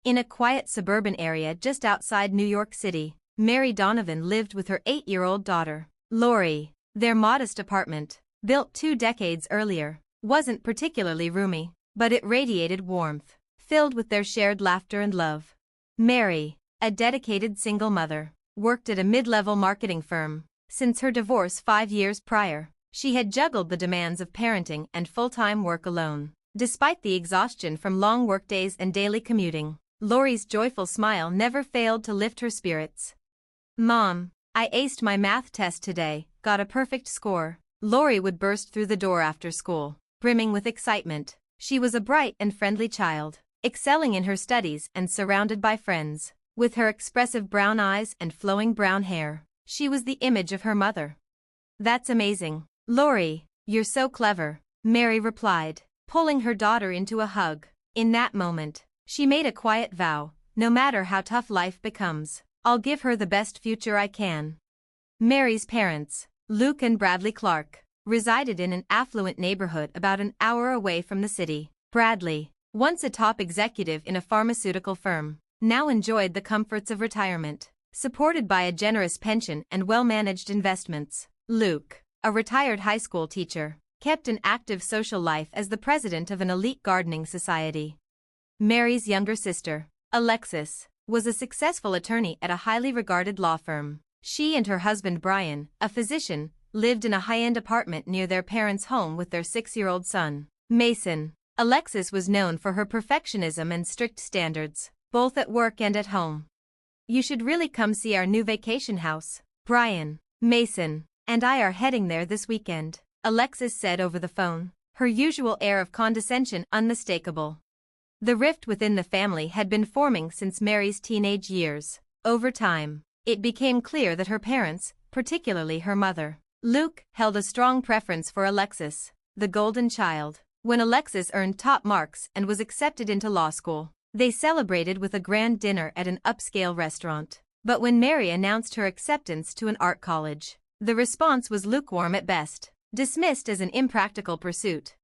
In a quiet suburban area just outside New York City, Mary Donovan lived with her 8-year-old daughter, Lori. Their modest apartment, built 2 decades earlier, wasn't particularly roomy, but it radiated warmth, filled with their shared laughter and love. Mary, a dedicated single mother, worked at a mid-level marketing firm. Since her divorce 5 years prior, she had juggled the demands of parenting and full-time work alone. Despite the exhaustion from long workdays and daily commuting, Lori's joyful smile never failed to lift her spirits. "Mom, I aced my math test today, got a perfect score." Lori would burst through the door after school, brimming with excitement. She was a bright and friendly child, excelling in her studies and surrounded by friends. With her expressive brown eyes and flowing brown hair, she was the image of her mother. "That's amazing, Lori, you're so clever," Mary replied, pulling her daughter into a hug. In that moment, she made a quiet vow: no matter how tough life becomes, I'll give her the best future I can. Mary's parents, Luke and Bradley Clark, resided in an affluent neighborhood about an hour away from the city. Bradley, once a top executive in a pharmaceutical firm, now enjoyed the comforts of retirement, supported by a generous pension and well-managed investments. Luke, a retired high school teacher, kept an active social life as the president of an elite gardening society. Mary's younger sister, Alexis, was a successful attorney at a highly regarded law firm. She and her husband Brian, a physician, lived in a high-end apartment near their parents' home with their 6-year-old son, Mason. Alexis was known for her perfectionism and strict standards, both at work and at home. "You should really come see our new vacation house. Brian, Mason, and I are heading there this weekend," Alexis said over the phone, her usual air of condescension unmistakable. The rift within the family had been forming since Mary's teenage years. Over time, it became clear that her parents, particularly her mother, Luke, held a strong preference for Alexis, the golden child. When Alexis earned top marks and was accepted into law school, they celebrated with a grand dinner at an upscale restaurant. But when Mary announced her acceptance to an art college, the response was lukewarm at best, dismissed as an impractical pursuit.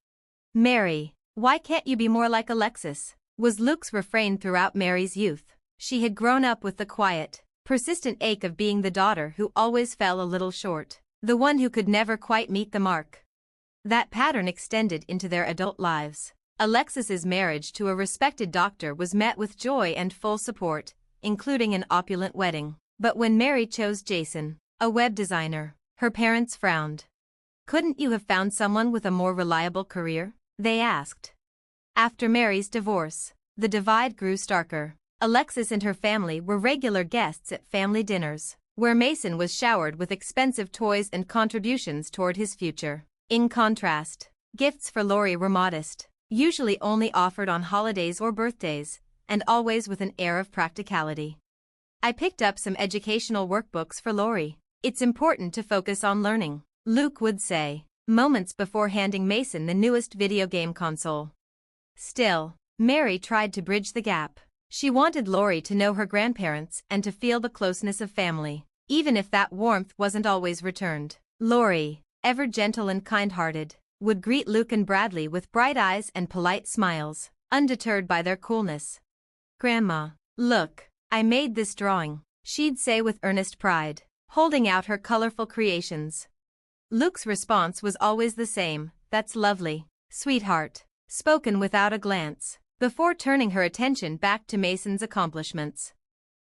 "Mary, why can't you be more like Alexis?" was Luke's refrain throughout Mary's youth. She had grown up with the quiet, persistent ache of being the daughter who always fell a little short, the one who could never quite meet the mark. That pattern extended into their adult lives. Alexis's marriage to a respected doctor was met with joy and full support, including an opulent wedding. But when Mary chose Jason, a web designer, her parents frowned. "Couldn't you have found someone with a more reliable career?" they asked. After Mary's divorce, the divide grew starker. Alexis and her family were regular guests at family dinners, where Mason was showered with expensive toys and contributions toward his future. In contrast, gifts for Lori were modest, usually only offered on holidays or birthdays, and always with an air of practicality. "I picked up some educational workbooks for Lori. It's important to focus on learning," Luke would say, moments before handing Mason the newest video game console. Still, Mary tried to bridge the gap. She wanted Lori to know her grandparents and to feel the closeness of family, even if that warmth wasn't always returned. Lori, ever gentle and kind-hearted, would greet Luke and Bradley with bright eyes and polite smiles, undeterred by their coolness. "Grandma, look, I made this drawing," she'd say with earnest pride, holding out her colorful creations. Luke's response was always the same: "That's lovely, sweetheart," spoken without a glance, before turning her attention back to Mason's accomplishments.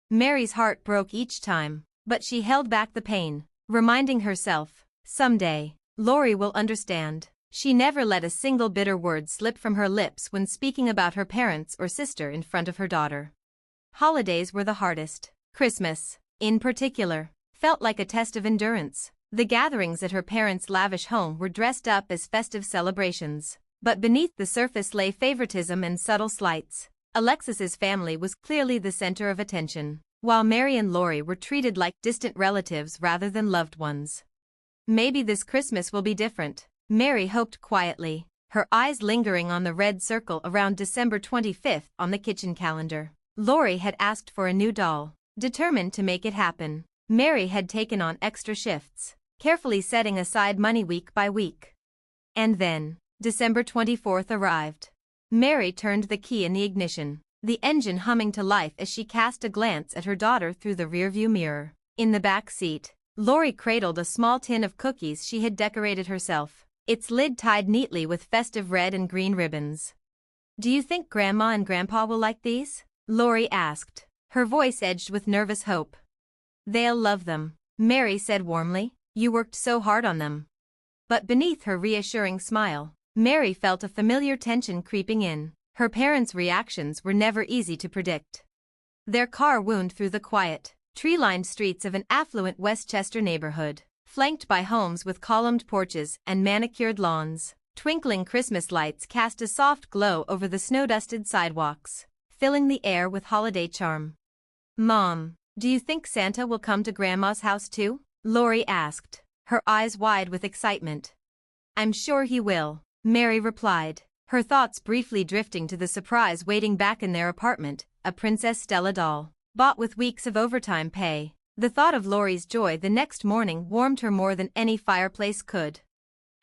Mary's heart broke each time, but she held back the pain, reminding herself, "Someday, Lori will understand." She never let a single bitter word slip from her lips when speaking about her parents or sister in front of her daughter. Holidays were the hardest. Christmas, in particular, felt like a test of endurance. The gatherings at her parents' lavish home were dressed up as festive celebrations, but beneath the surface lay favoritism and subtle slights. Alexis's family was clearly the center of attention, while Mary and Lori were treated like distant relatives rather than loved ones. "Maybe this Christmas will be different," Mary hoped quietly, her eyes lingering on the red circle around December 25th on the kitchen calendar. Lori had asked for a new doll, determined to make it happen. Mary had taken on extra shifts, carefully setting aside money week by week. And then, December 24th arrived. Mary turned the key in the ignition. the engine humming to life as she cast a glance at her daughter through the rearview mirror. In the back seat, Lori cradled a small tin of cookies she had decorated herself, its lid tied neatly with festive red and green ribbons. "Do you think Grandma and Grandpa will like these?" Lori asked, her voice edged with nervous hope. "They'll love them," Mary said warmly. "You worked so hard on them." But beneath her reassuring smile, Mary felt a familiar tension creeping in. Her parents' reactions were never easy to predict. Their car wound through the quiet, tree-lined streets of an affluent Westchester neighborhood, flanked by homes with columned porches and manicured lawns. Twinkling Christmas lights cast a soft glow over the snow-dusted sidewalks, filling the air with holiday charm. "Mom, do you think Santa will come to Grandma's house too?" Lori asked, her eyes wide with excitement. "I'm sure he will," Mary replied, her thoughts briefly drifting to the surprise waiting back in their apartment, a Princess Stella doll, bought with weeks of overtime pay. The thought of Lori's joy the next morning warmed her more than any fireplace could.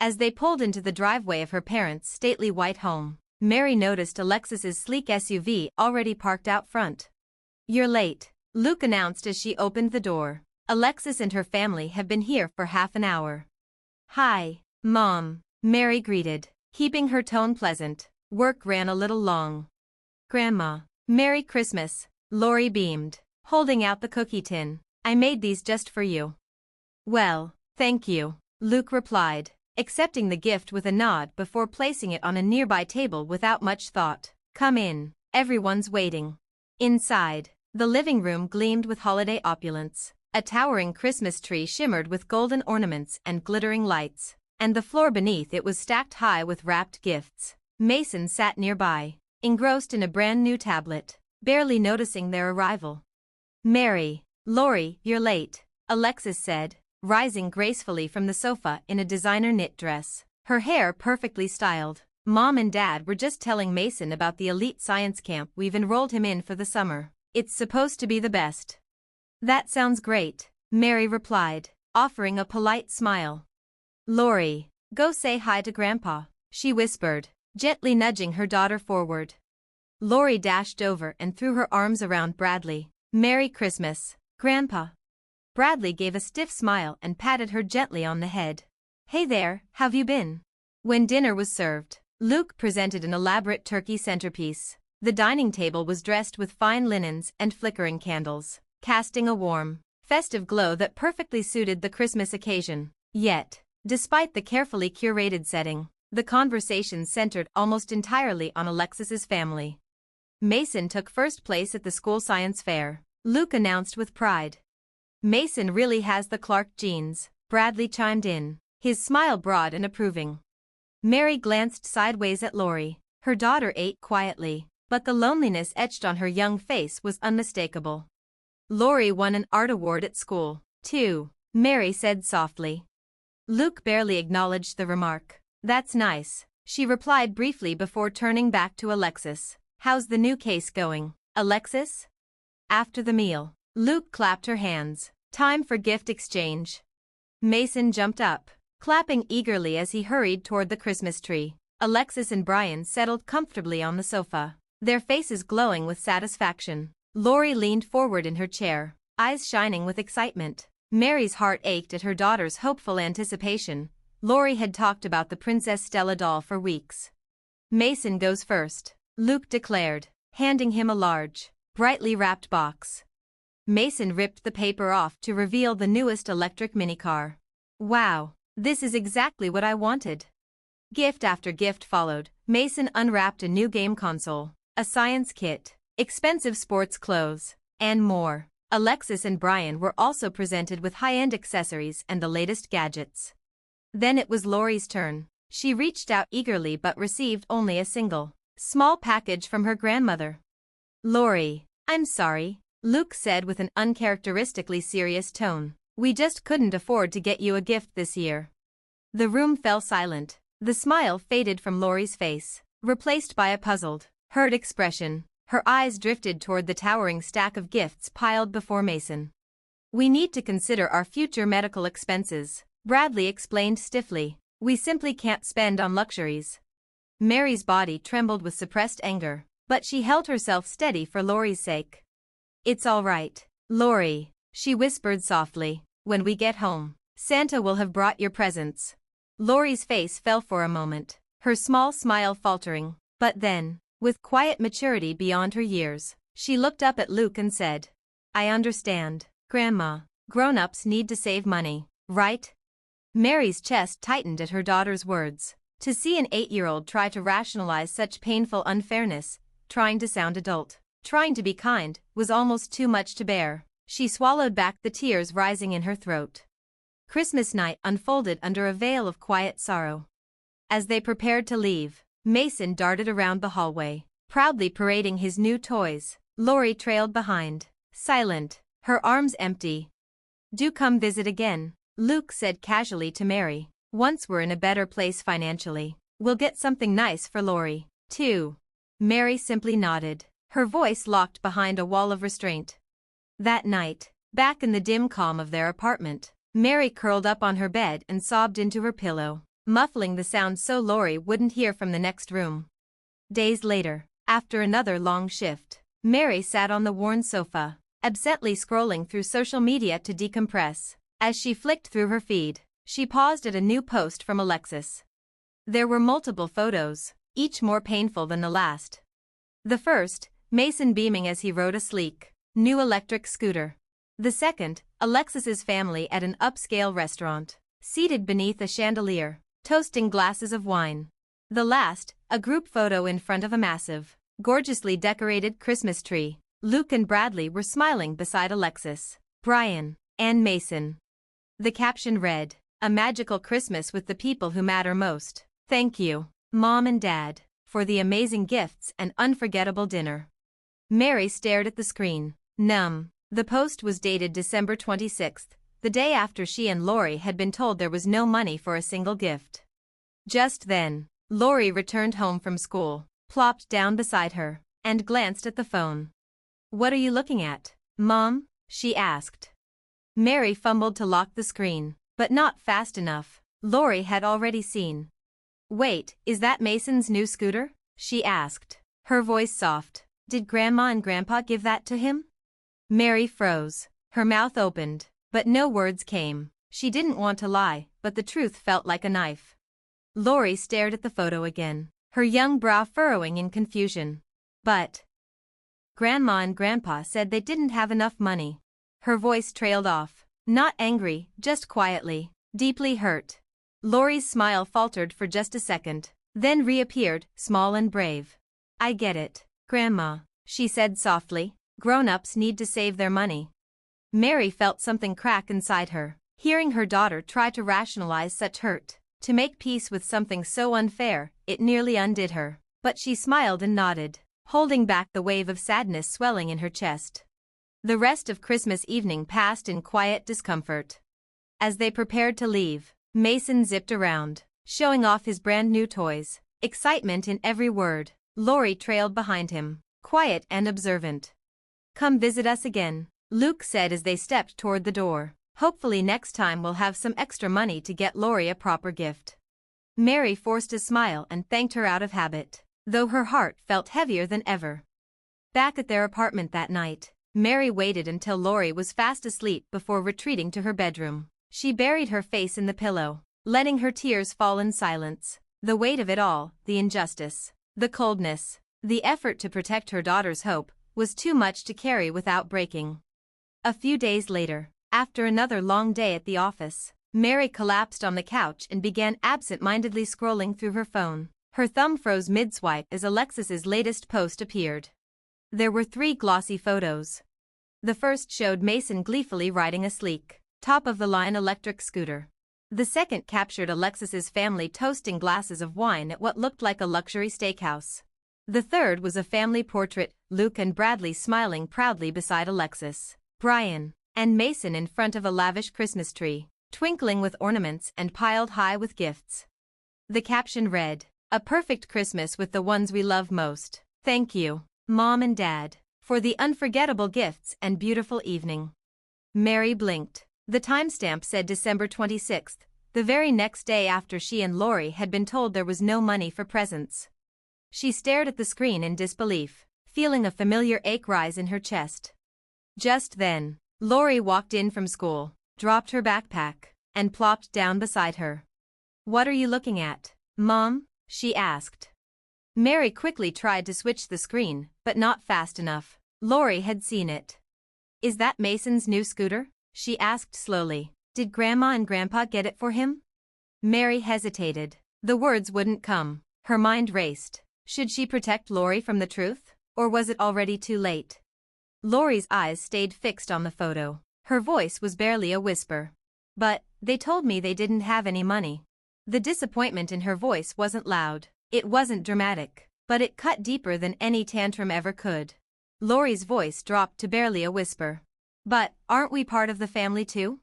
As they pulled into the driveway of her parents' stately white home, Mary noticed Alexis's sleek SUV already parked out front. "You're late," Luke announced as she opened the door. "Alexis and her family have been here for half an hour." "Hi, Mom," Mary greeted, keeping her tone pleasant. "Work ran a little long." "Grandma, Merry Christmas," Lori beamed, holding out the cookie tin. "I made these just for you." "Well, thank you," Luke replied, accepting the gift with a nod before placing it on a nearby table without much thought. "Come in, everyone's waiting." Inside, the living room gleamed with holiday opulence. A towering Christmas tree shimmered with golden ornaments and glittering lights, and the floor beneath it was stacked high with wrapped gifts. Mason sat nearby, engrossed in a brand new tablet, barely noticing their arrival. "Mary, Lori, you're late," Alexis said, rising gracefully from the sofa in a designer knit dress, her hair perfectly styled. "Mom and Dad were just telling Mason about the elite science camp we've enrolled him in for the summer. It's supposed to be the best." "That sounds great," Mary replied, offering a polite smile. "Lori, go say hi to Grandpa," she whispered, gently nudging her daughter forward. Lori dashed over and threw her arms around Bradley. "Merry Christmas, Grandpa." Bradley gave a stiff smile and patted her gently on the head. "Hey there, how've you been?" When dinner was served, Luke presented an elaborate turkey centerpiece. The dining table was dressed with fine linens and flickering candles, casting a warm, festive glow that perfectly suited the Christmas occasion. Yet, despite the carefully curated setting, the conversation centered almost entirely on Alexis's family. "Mason took first place at the school science fair," Luke announced with pride. "Mason really has the Clark genes," Bradley chimed in, his smile broad and approving. Mary glanced sideways at Lori. Her daughter ate quietly, but the loneliness etched on her young face was unmistakable. "Lori won an art award at school, too," Mary said softly. Luke barely acknowledged the remark. "That's nice," she replied briefly before turning back to Alexis. "How's the new case going, Alexis?" After the meal, Luke clapped her hands. "Time for gift exchange." Mason jumped up, clapping eagerly as he hurried toward the Christmas tree. Alexis and Brian settled comfortably on the sofa, their faces glowing with satisfaction. Lori leaned forward in her chair, eyes shining with excitement. Mary's heart ached at her daughter's hopeful anticipation. Lori had talked about the Princess Stella doll for weeks. "Mason goes first," Luke declared, handing him a large, brightly wrapped box. Mason ripped the paper off to reveal the newest electric minicar. "Wow, this is exactly what I wanted." Gift after gift followed. Mason unwrapped a new game console, a science kit, expensive sports clothes, and more. Alexis and Brian were also presented with high-end accessories and the latest gadgets. Then it was Lori's turn. She reached out eagerly but received only a single, small package from her grandmother. "Lori, I'm sorry," Luke said with an uncharacteristically serious tone. "We just couldn't afford to get you a gift this year." The room fell silent. The smile faded from Lori's face, replaced by a puzzled, hurt expression. Her eyes drifted toward the towering stack of gifts piled before Mason. "We need to consider our future medical expenses," Bradley explained stiffly. "We simply can't spend on luxuries." Mary's body trembled with suppressed anger. but she held herself steady for Lori's sake. "It's all right, Lori," she whispered softly. "When we get home, Santa will have brought your presents." Lori's face fell for a moment, her small smile faltering, but then, with quiet maturity beyond her years, she looked up at Luke and said, "I understand, Grandma. Grown-ups need to save money, right?" Mary's chest tightened at her daughter's words. To see an 8-year-old try to rationalize such painful unfairness, trying to sound adult, trying to be kind, was almost too much to bear. She swallowed back the tears rising in her throat. Christmas night unfolded under a veil of quiet sorrow. As they prepared to leave, Mason darted around the hallway, proudly parading his new toys. Lori trailed behind, silent, her arms empty. "Do come visit again," Luke said casually to Mary. "Once we're in a better place financially, we'll get something nice for Lori, too." Mary simply nodded, her voice locked behind a wall of restraint. That night, back in the dim calm of their apartment, Mary curled up on her bed and sobbed into her pillow, muffling the sound so Lori wouldn't hear from the next room. Days later, after another long shift, Mary sat on the worn sofa, absently scrolling through social media to decompress. As she flicked through her feed, she paused at a new post from Alexis. There were multiple photos, each more painful than the last. The first, Mason beaming as he rode a sleek, new electric scooter. The second, Alexis's family at an upscale restaurant, seated beneath a chandelier, toasting glasses of wine. The last, a group photo in front of a massive, gorgeously decorated Christmas tree. Luke and Bradley were smiling beside Alexis, Brian, and Mason. The caption read, "A magical Christmas with the people who matter most. Thank you, Mom and Dad, for the amazing gifts and unforgettable dinner." Mary stared at the screen, numb. The post was dated December 26th, the day after she and Lori had been told there was no money for a single gift. Just then, Lori returned home from school, plopped down beside her, and glanced at the phone. "What are you looking at, Mom?" she asked. Mary fumbled to lock the screen, but not fast enough. Lori had already seen. "Wait, is that Mason's new scooter?" she asked, her voice soft. "Did Grandma and Grandpa give that to him?" Mary froze, her mouth opened, but no words came. She didn't want to lie, but the truth felt like a knife. Lori stared at the photo again, her young brow furrowing in confusion. "But Grandma and Grandpa said they didn't have enough money." Her voice trailed off, not angry, just quietly, deeply hurt. Lori's smile faltered for just a second, then reappeared, small and brave. "I get it, Grandma," she said softly. "Grown-ups need to save their money." Mary felt something crack inside her, hearing her daughter try to rationalize such hurt. To make peace with something so unfair, it nearly undid her, but she smiled and nodded, holding back the wave of sadness swelling in her chest. The rest of Christmas evening passed in quiet discomfort. As they prepared to leave, Mason zipped around, showing off his brand new toys, excitement in every word. Lori trailed behind him, quiet and observant. "Come visit us again," Luke said as they stepped toward the door. "Hopefully next time we'll have some extra money to get Lori a proper gift." Mary forced a smile and thanked her out of habit, though her heart felt heavier than ever. Back at their apartment that night, Mary waited until Lori was fast asleep before retreating to her bedroom. She buried her face in the pillow, letting her tears fall in silence. The weight of it all, the injustice, the coldness, the effort to protect her daughter's hope, was too much to carry without breaking. A few days later, after another long day at the office, Mary collapsed on the couch and began absent-mindedly scrolling through her phone. Her thumb froze mid-swipe as Alexis's latest post appeared. There were 3 glossy photos. The first showed Mason gleefully riding a sleek, top-of-the-line electric scooter. The second captured Alexis's family toasting glasses of wine at what looked like a luxury steakhouse. The third was a family portrait, Luke and Bradley smiling proudly beside Alexis, Brian, and Mason in front of a lavish Christmas tree, twinkling with ornaments and piled high with gifts. The caption read, "A perfect Christmas with the ones we love most. Thank you, Mom and Dad, for the unforgettable gifts and beautiful evening." Mary blinked. The timestamp said December 26th, the very next day after she and Lori had been told there was no money for presents. She stared at the screen in disbelief, feeling a familiar ache rise in her chest. Just then, Lori walked in from school, dropped her backpack, and plopped down beside her. "What are you looking at, Mom?" she asked. Mary quickly tried to switch the screen, but not fast enough. Lori had seen it. "Is that Mason's new scooter?" she asked slowly. "Did Grandma and Grandpa get it for him?" Mary hesitated. The words wouldn't come. Her mind raced. Should she protect Lori from the truth, or was it already too late? Lori's eyes stayed fixed on the photo. Her voice was barely a whisper. "But they told me they didn't have any money." The disappointment in her voice wasn't loud. It wasn't dramatic, but it cut deeper than any tantrum ever could. Lori's voice dropped to barely a whisper. "But aren't we part of the family too?"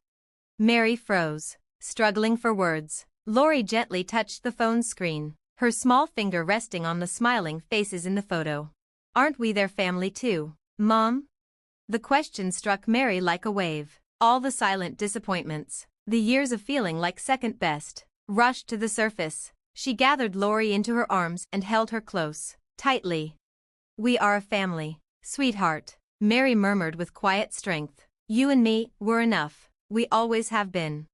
Mary froze, struggling for words. Lori gently touched the phone's screen, her small finger resting on the smiling faces in the photo. "Aren't we their family too, Mom?" The question struck Mary like a wave. All the silent disappointments, the years of feeling like second best, rushed to the surface. She gathered Lori into her arms and held her close, tightly. "We are a family, sweetheart," Mary murmured with quiet strength. "You and me, we're enough. We always have been."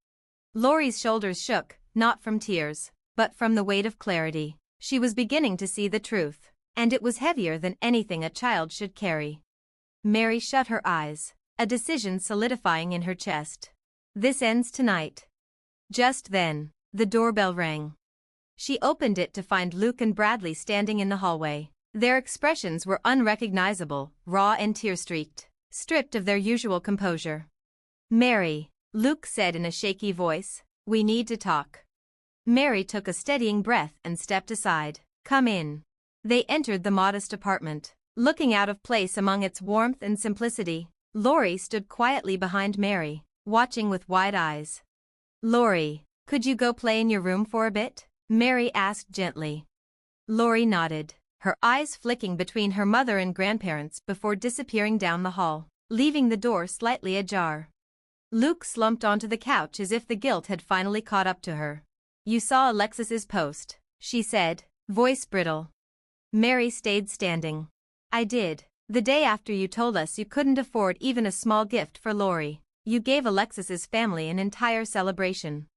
Lori's shoulders shook, not from tears, but from the weight of clarity. She was beginning to see the truth, and it was heavier than anything a child should carry. Mary shut her eyes, a decision solidifying in her chest. "This ends tonight." Just then, the doorbell rang. She opened it to find Luke and Bradley standing in the hallway. Their expressions were unrecognizable, raw and tear-streaked, stripped of their usual composure. "Mary," Luke said in a shaky voice, "we need to talk." Mary took a steadying breath and stepped aside. "Come in." They entered the modest apartment, looking out of place among its warmth and simplicity. Lori stood quietly behind Mary, watching with wide eyes. "Lori, could you go play in your room for a bit?" Mary asked gently. Lori nodded, her eyes flicking between her mother and grandparents before disappearing down the hall, leaving the door slightly ajar. Luke slumped onto the couch as if the guilt had finally caught up to her. "You saw Alexis's post," she said, voice brittle. Mary stayed standing. "I did. The day after you told us you couldn't afford even a small gift for Lori, you gave Alexis's family an entire celebration."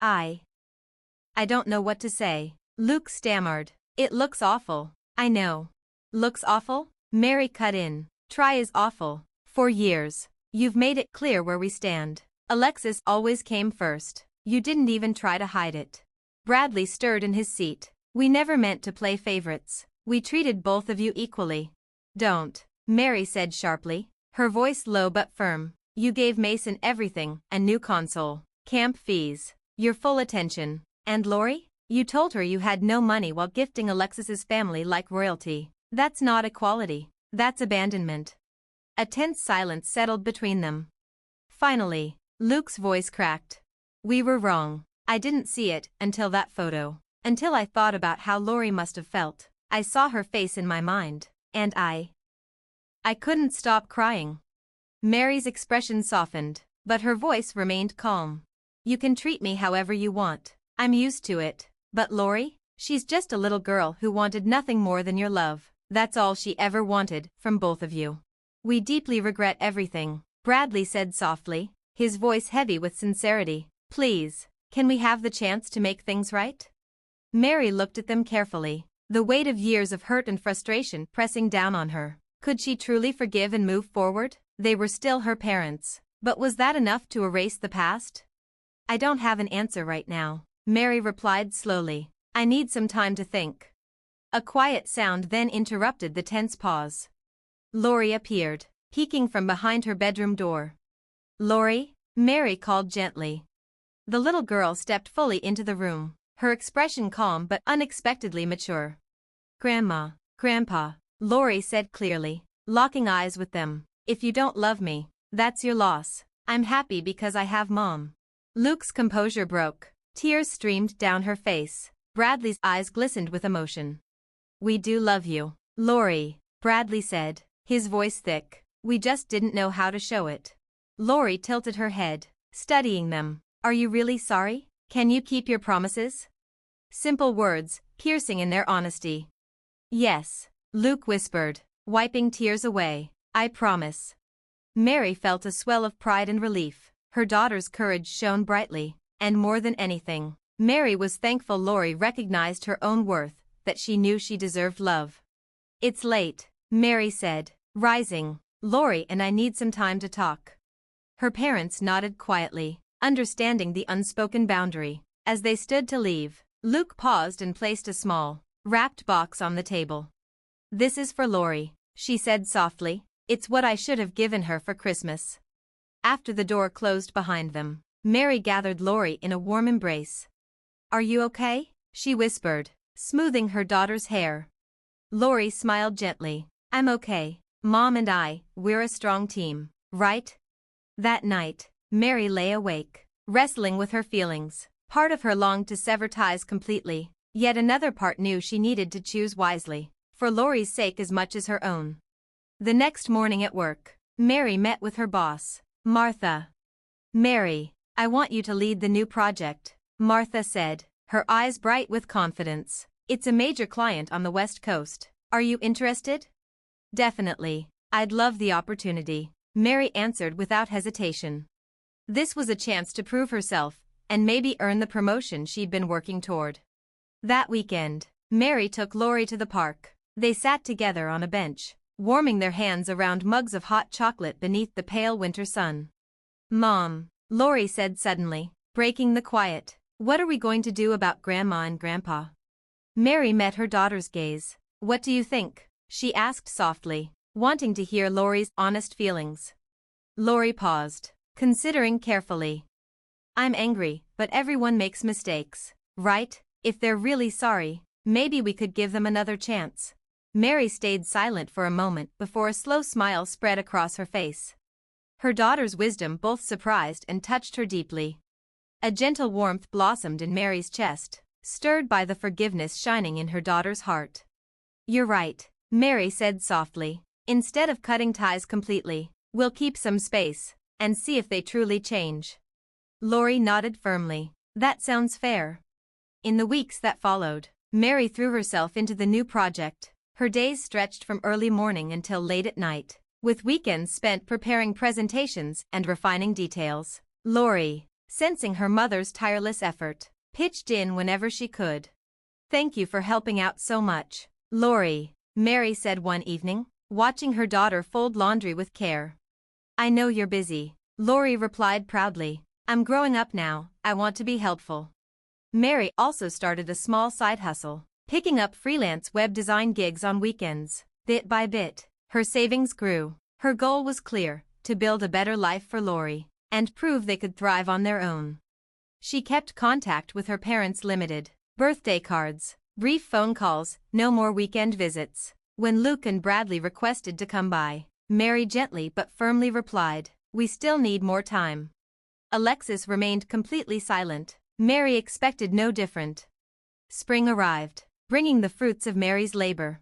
I don't know what to say," Luke stammered. "It looks awful." "I know. Looks awful?" Mary cut in. "Try is awful. For years, you've made it clear where we stand. Alexis always came first. You didn't even try to hide it." Bradley stirred in his seat. "We never meant to play favorites. We treated both of you equally." "Don't," Mary said sharply, her voice low but firm. "You gave Mason everything, a new console, camp fees, your full attention. And Lori? You told her you had no money while gifting Alexis's family like royalty. That's not equality. That's abandonment." A tense silence settled between them. Finally, Luke's voice cracked. "We were wrong. I didn't see it until that photo. Until I thought about how Lori must have felt. I saw her face in my mind, and I couldn't stop crying." Mary's expression softened, but her voice remained calm. "You can treat me however you want. I'm used to it. But Lori? She's just a little girl who wanted nothing more than your love. That's all she ever wanted from both of you." "We deeply regret everything," Bradley said softly, his voice heavy with sincerity. "Please, can we have the chance to make things right?" Mary looked at them carefully, the weight of years of hurt and frustration pressing down on her. Could she truly forgive and move forward? They were still her parents, but was that enough to erase the past? "I don't have an answer right now," Mary replied slowly. "I need some time to think." A quiet sound then interrupted the tense pause. Lori appeared, peeking from behind her bedroom door. "Lori?" Mary called gently. The little girl stepped fully into the room, her expression calm but unexpectedly mature. "Grandma, Grandpa," Lori said clearly, locking eyes with them. "If you don't love me, that's your loss. I'm happy because I have Mom." Luke's composure broke. Tears streamed down her face. Bradley's eyes glistened with emotion. "We do love you, Lori," Bradley said, his voice thick. "We just didn't know how to show it." Lori tilted her head, studying them. "Are you really sorry? Can you keep your promises?" Simple words, piercing in their honesty. Yes, Luke whispered, wiping tears away. I promise. Mary felt a swell of pride and relief. Her daughter's courage shone brightly, and more than anything, Mary was thankful Lori recognized her own worth, that she knew she deserved love. It's late, Mary said, rising. Lori and I need some time to talk. Her parents nodded quietly, understanding the unspoken boundary. As they stood to leave, Luke paused and placed a small, wrapped box on the table. This is for Lori, she said softly. It's what I should have given her for Christmas. After the door closed behind them, Mary gathered Lori in a warm embrace. Are you okay? She whispered, smoothing her daughter's hair. Lori smiled gently. I'm okay. Mom and we're a strong team, right? That night, Mary lay awake, wrestling with her feelings. Part of her longed to sever ties completely, yet another part knew she needed to choose wisely, for Lori's sake as much as her own. The next morning at work, Mary met with her boss, Martha. Mary, I want you to lead the new project, Martha said, her eyes bright with confidence. It's a major client on the West Coast. Are you interested? Definitely. I'd love the opportunity, Mary answered without hesitation. This was a chance to prove herself, and maybe earn the promotion she'd been working toward. That weekend, Mary took Lori to the park. They sat together on a bench, warming their hands around mugs of hot chocolate beneath the pale winter sun. Mom, Lori said suddenly, breaking the quiet, what are we going to do about Grandma and Grandpa? Mary met her daughter's gaze. What do you think? She asked softly, wanting to hear Lori's honest feelings. Lori paused, considering carefully. I'm angry, but everyone makes mistakes, right? If they're really sorry, maybe we could give them another chance. Mary stayed silent for a moment before a slow smile spread across her face. Her daughter's wisdom both surprised and touched her deeply. A gentle warmth blossomed in Mary's chest, stirred by the forgiveness shining in her daughter's heart. You're right, Mary said softly. Instead of cutting ties completely, we'll keep some space, and see if they truly change. Lori nodded firmly. That sounds fair. In the weeks that followed, Mary threw herself into the new project. Her days stretched from early morning until late at night, with weekends spent preparing presentations and refining details. Lori, sensing her mother's tireless effort, pitched in whenever she could. Thank you for helping out so much, Lori, Mary said one evening, watching her daughter fold laundry with care. I know you're busy, Lori replied proudly. I'm growing up now, I want to be helpful. Mary also started a small side hustle, picking up freelance web design gigs on weekends. Bit by bit, her savings grew. Her goal was clear, to build a better life for Lori, and prove they could thrive on their own. She kept contact with her parents limited. Birthday cards, brief phone calls, no more weekend visits. When Luke and Bradley requested to come by, Mary gently but firmly replied, we still need more time. Alexis remained completely silent. Mary expected no different. Spring arrived, bringing the fruits of Mary's labor.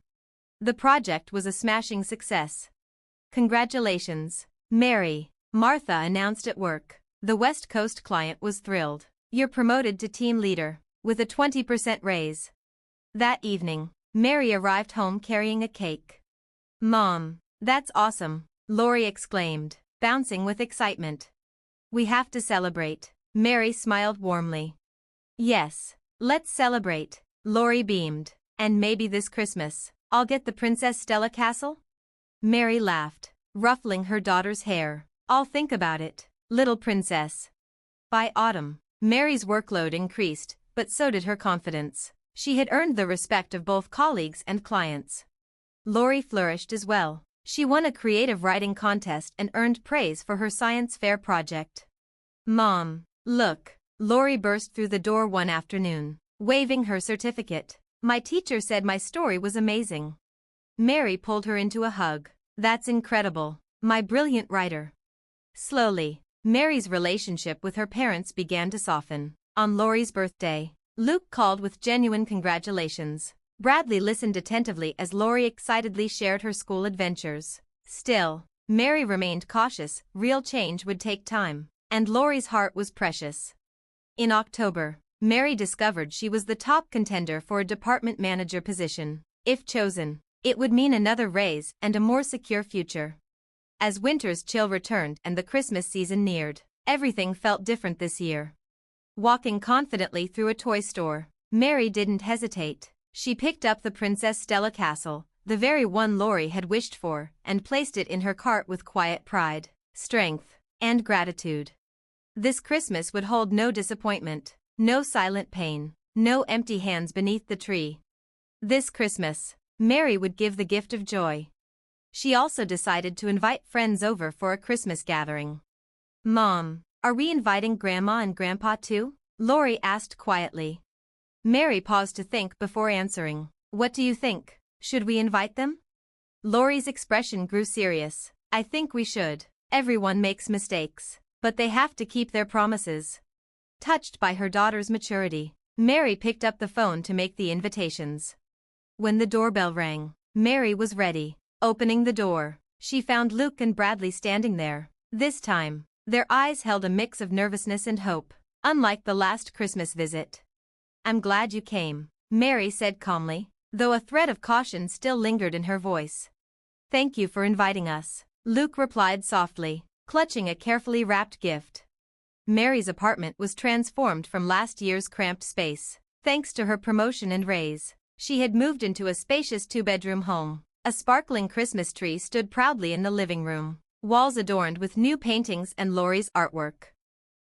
The project was a smashing success. Congratulations, Mary, Martha announced at work. The West Coast client was thrilled. You're promoted to team leader, with a 20% raise. That evening, Mary arrived home carrying a cake. Mom, that's awesome, Lori exclaimed, bouncing with excitement. We have to celebrate, Mary smiled warmly. Yes, let's celebrate, Lori beamed. And maybe this Christmas, I'll get the Princess Stella castle? Mary laughed, ruffling her daughter's hair. I'll think about it, little princess. By autumn, Mary's workload increased, but so did her confidence. She had earned the respect of both colleagues and clients. Lori flourished as well. She won a creative writing contest and earned praise for her science fair project. Mom, look, Lori burst through the door one afternoon, waving her certificate. My teacher said my story was amazing. Mary pulled her into a hug. That's incredible, my brilliant writer. Slowly, Mary's relationship with her parents began to soften. On Lori's birthday, Luke called with genuine congratulations. Bradley listened attentively as Lori excitedly shared her school adventures. Still, Mary remained cautious. Real change would take time, and Lori's heart was precious. In October, Mary discovered she was the top contender for a department manager position. If chosen, it would mean another raise and a more secure future. As winter's chill returned and the Christmas season neared, everything felt different this year. Walking confidently through a toy store, Mary didn't hesitate. She picked up the Princess Stella castle, the very one Lori had wished for, and placed it in her cart with quiet pride, strength, and gratitude. This Christmas would hold no disappointment, no silent pain, no empty hands beneath the tree. This Christmas, Mary would give the gift of joy. She also decided to invite friends over for a Christmas gathering. "Mom, are we inviting Grandma and Grandpa too?" Lori asked quietly. Mary paused to think before answering. "What do you think? Should we invite them?" Lori's expression grew serious. "I think we should. Everyone makes mistakes, but they have to keep their promises." Touched by her daughter's maturity, Mary picked up the phone to make the invitations. When the doorbell rang, Mary was ready. Opening the door, she found Luke and Bradley standing there. This time, their eyes held a mix of nervousness and hope, unlike the last Christmas visit. "I'm glad you came," Mary said calmly, though a thread of caution still lingered in her voice. "Thank you for inviting us," Luke replied softly, clutching a carefully wrapped gift. Mary's apartment was transformed from last year's cramped space. Thanks to her promotion and raise, she had moved into a spacious two-bedroom home. A sparkling Christmas tree stood proudly in the living room, walls adorned with new paintings and Lori's artwork.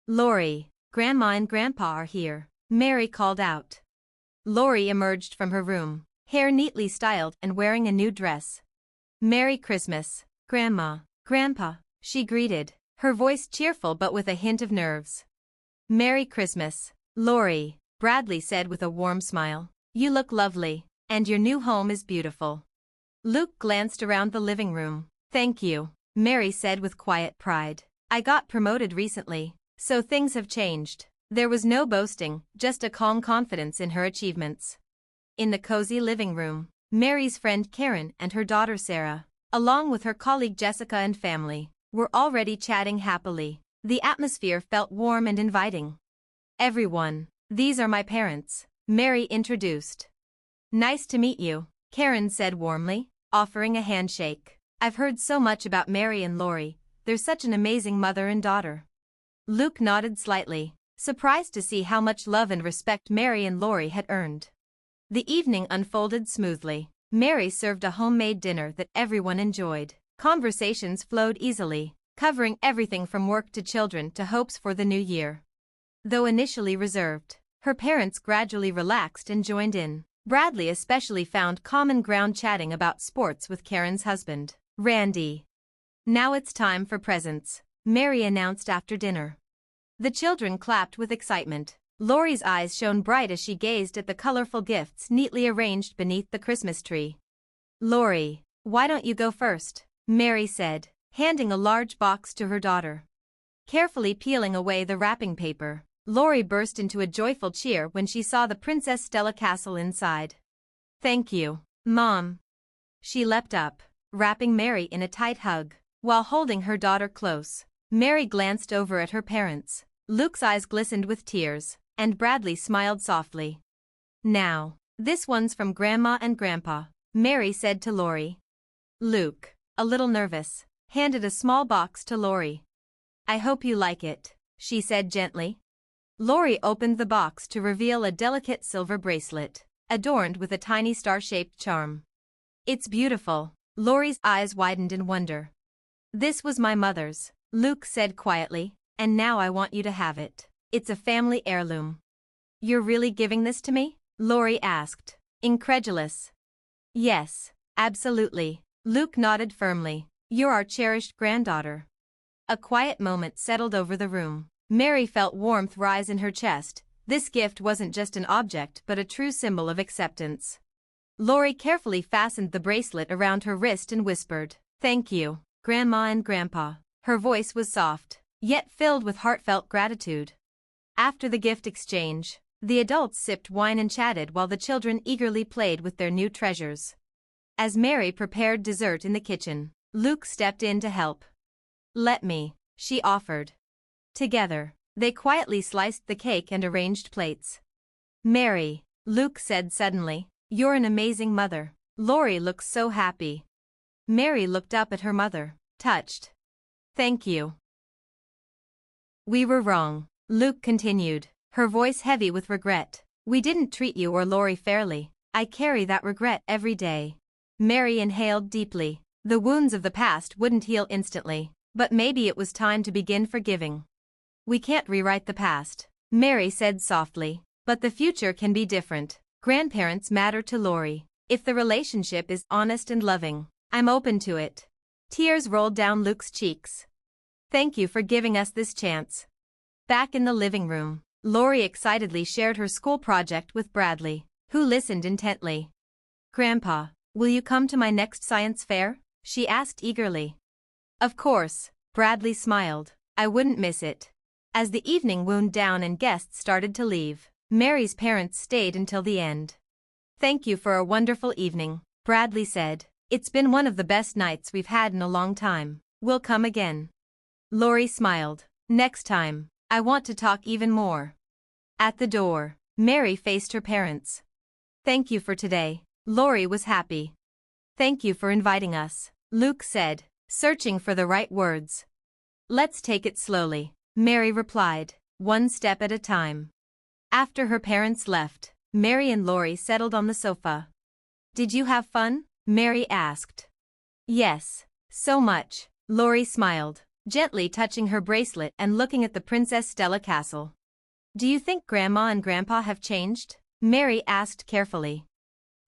"Lori, Grandma and Grandpa are here," Mary called out. Lori emerged from her room, hair neatly styled and wearing a new dress. "Merry Christmas, Grandma, Grandpa," she greeted, her voice cheerful but with a hint of nerves. "Merry Christmas, Lori," Bradley said with a warm smile. "You look lovely, and your new home is beautiful." Luke glanced around the living room. "Thank you," Mary said with quiet pride. "I got promoted recently, so things have changed." There was no boasting, just a calm confidence in her achievements. In the cozy living room, Mary's friend Karen and her daughter Sarah, along with her colleague Jessica and family, were already chatting happily. The atmosphere felt warm and inviting. "Everyone, these are my parents," Mary introduced. "Nice to meet you," Karen said warmly, offering a handshake. "I've heard so much about Mary and Lori. They're such an amazing mother and daughter." Luke nodded slightly, surprised to see how much love and respect Mary and Lori had earned. The evening unfolded smoothly. Mary served a homemade dinner that everyone enjoyed. Conversations flowed easily, covering everything from work to children to hopes for the new year. Though initially reserved, her parents gradually relaxed and joined in. Bradley especially found common ground chatting about sports with Karen's husband, Randy. "Now it's time for presents," Mary announced after dinner. The children clapped with excitement. Lori's eyes shone bright as she gazed at the colorful gifts neatly arranged beneath the Christmas tree. "Lori, why don't you go first?" Mary said, handing a large box to her daughter. Carefully peeling away the wrapping paper, Lori burst into a joyful cheer when she saw the Princess Stella castle inside. "Thank you, Mom." She leapt up, wrapping Mary in a tight hug. While holding her daughter close, Mary glanced over at her parents. Luke's eyes glistened with tears, and Bradley smiled softly. "Now, this one's from Grandma and Grandpa," Mary said to Lori. Luke, a little nervous, handed a small box to Lori. "I hope you like it," she said gently. Lori opened the box to reveal a delicate silver bracelet, adorned with a tiny star-shaped charm. "It's beautiful." Lori's eyes widened in wonder. "This was my mother's," Luke said quietly, "and now I want you to have it. It's a family heirloom." "You're really giving this to me?" Lori asked, incredulous. "Yes, absolutely," Luke nodded firmly. "You're our cherished granddaughter." A quiet moment settled over the room. Mary felt warmth rise in her chest. This gift wasn't just an object but a true symbol of acceptance. Lori carefully fastened the bracelet around her wrist and whispered, "Thank you, Grandma and Grandpa." Her voice was soft, yet filled with heartfelt gratitude. After the gift exchange, the adults sipped wine and chatted while the children eagerly played with their new treasures. As Mary prepared dessert in the kitchen, Luke stepped in to help. "Let me," she offered. Together, they quietly sliced the cake and arranged plates. "Mary," Luke said suddenly, "you're an amazing mother." Lori looks so happy. Mary looked up at her mother, touched. Thank you. We were wrong, Luke continued, her voice heavy with regret. We didn't treat you or Lori fairly. I carry that regret every day. Mary inhaled deeply. The wounds of the past wouldn't heal instantly, but maybe it was time to begin forgiving. We can't rewrite the past, Mary said softly, but the future can be different. Grandparents matter to Lori. If the relationship is honest and loving, I'm open to it. Tears rolled down Luke's cheeks. Thank you for giving us this chance. Back in the living room, Lori excitedly shared her school project with Bradley, who listened intently. Grandpa, will you come to my next science fair? She asked eagerly. Of course, Bradley smiled. I wouldn't miss it. As the evening wound down and guests started to leave, Mary's parents stayed until the end. Thank you for a wonderful evening, Bradley said. It's been one of the best nights we've had in a long time. We'll come again. Lori smiled. Next time, I want to talk even more. At the door, Mary faced her parents. Thank you for today. Lori was happy. Thank you for inviting us, Luke said, searching for the right words. Let's take it slowly, Mary replied, one step at a time. After her parents left, Mary and Lori settled on the sofa. Did you have fun? Mary asked. Yes, so much, Lori smiled, gently touching her bracelet and looking at the Princess Stella castle. Do you think Grandma and Grandpa have changed? Mary asked carefully.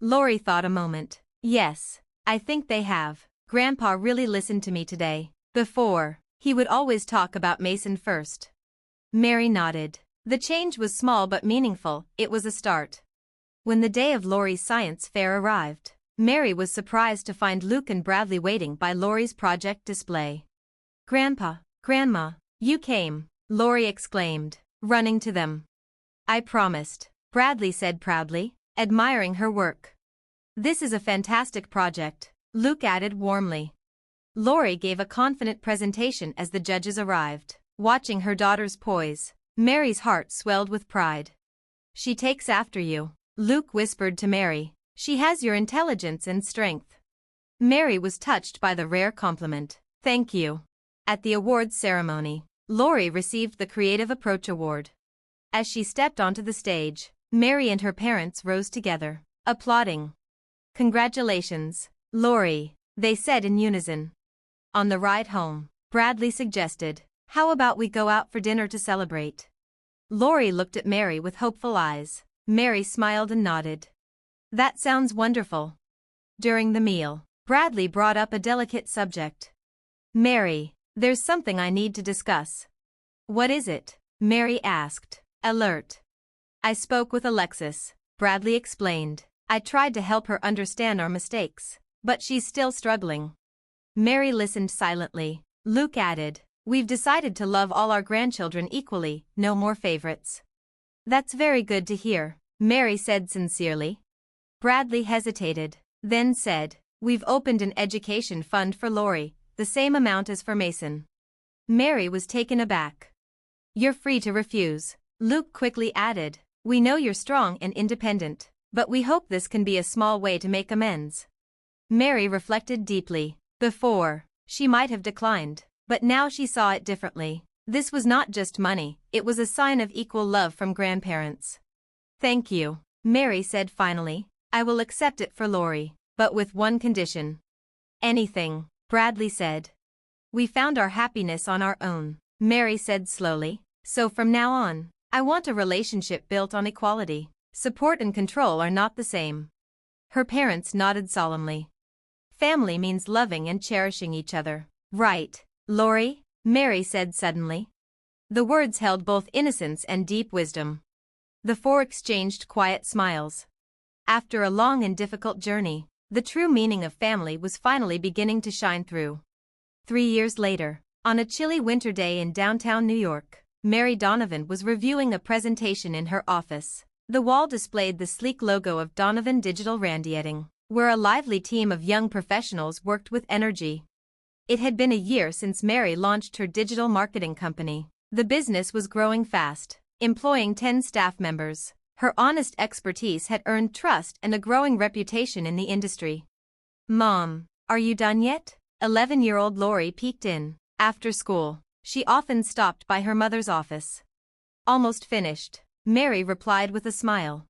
Lori thought a moment. Yes, I think they have. Grandpa really listened to me today. Before, he would always talk about Mason first. Mary nodded. The change was small but meaningful. It was a start. When the day of Lori's science fair arrived, Mary was surprised to find Luke and Bradley waiting by Lori's project display. Grandpa, Grandma, you came, Lori exclaimed, running to them. I promised, Bradley said proudly, admiring her work. This is a fantastic project, Luke added warmly. Lori gave a confident presentation as the judges arrived. Watching her daughter's poise, Mary's heart swelled with pride. She takes after you, Luke whispered to Mary. She has your intelligence and strength. Mary was touched by the rare compliment. Thank you. At the awards ceremony, Lori received the Creative Approach Award. As she stepped onto the stage, Mary and her parents rose together, applauding. Congratulations, Lori, they said in unison. On the ride home, Bradley suggested, how about we go out for dinner to celebrate? Lori looked at Mary with hopeful eyes. Mary smiled and nodded. That sounds wonderful. During the meal, Bradley brought up a delicate subject. Mary, there's something I need to discuss. What is it? Mary asked, alert. I spoke with Alexis, Bradley explained. I tried to help her understand our mistakes, but she's still struggling. Mary listened silently. Luke added, we've decided to love all our grandchildren equally, no more favorites. That's very good to hear, Mary said sincerely. Bradley hesitated, then said, we've opened an education fund for Lori, the same amount as for Mason. Mary was taken aback. You're free to refuse, Luke quickly added. We know you're strong and independent, but we hope this can be a small way to make amends. Mary reflected deeply. Before, she might have declined, but now she saw it differently. This was not just money, it was a sign of equal love from grandparents. Thank you, Mary said finally. I will accept it for Lori, but with one condition. Anything, Bradley said. We found our happiness on our own, Mary said slowly. So from now on, I want a relationship built on equality. Support and control are not the same. Her parents nodded solemnly. Family means loving and cherishing each other. Right, Lori? Mary said suddenly. The words held both innocence and deep wisdom. The four exchanged quiet smiles. After a long and difficult journey, the true meaning of family was finally beginning to shine through. 3 years later, on a chilly winter day in downtown New York, Mary Donovan was reviewing a presentation in her office. The wall displayed the sleek logo of Donovan Digital Radiating, where a lively team of young professionals worked with energy. It had been a year since Mary launched her digital marketing company. The business was growing fast, employing 10 staff members. Her honest expertise had earned trust and a growing reputation in the industry. "Mom, are you done yet?" 11-year-old Lori peeked in. After school, she often stopped by her mother's office. "Almost finished," Mary replied with a smile.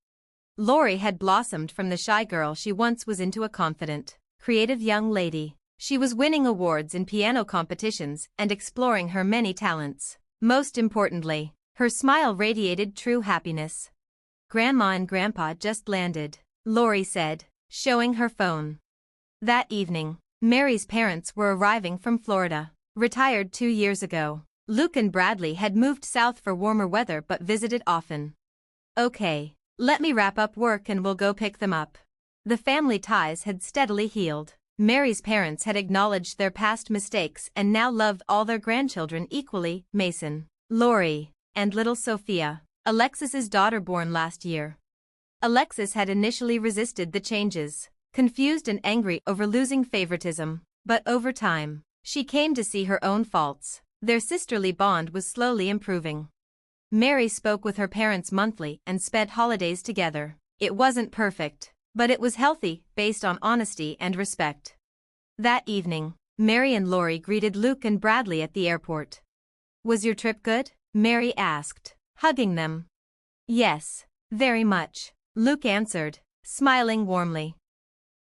Lori had blossomed from the shy girl she once was into a confident, creative young lady. She was winning awards in piano competitions and exploring her many talents. Most importantly, her smile radiated true happiness. "Grandma and Grandpa just landed," Lori said, showing her phone. That evening, Mary's parents were arriving from Florida, retired 2 years ago. Luke and Bradley had moved south for warmer weather but visited often. "Okay, let me wrap up work and we'll go pick them up." The family ties had steadily healed. Mary's parents had acknowledged their past mistakes and now loved all their grandchildren equally: Mason, Lori, and little Sophia, Alexis's daughter born last year. Alexis had initially resisted the changes, confused and angry over losing favoritism, but over time, she came to see her own faults. Their sisterly bond was slowly improving. Mary spoke with her parents monthly and spent holidays together. It wasn't perfect, but it was healthy, based on honesty and respect. That evening, Mary and Lori greeted Luke and Bradley at the airport. "Was your trip good?" Mary asked, hugging them. "Yes, very much," Luke answered, smiling warmly.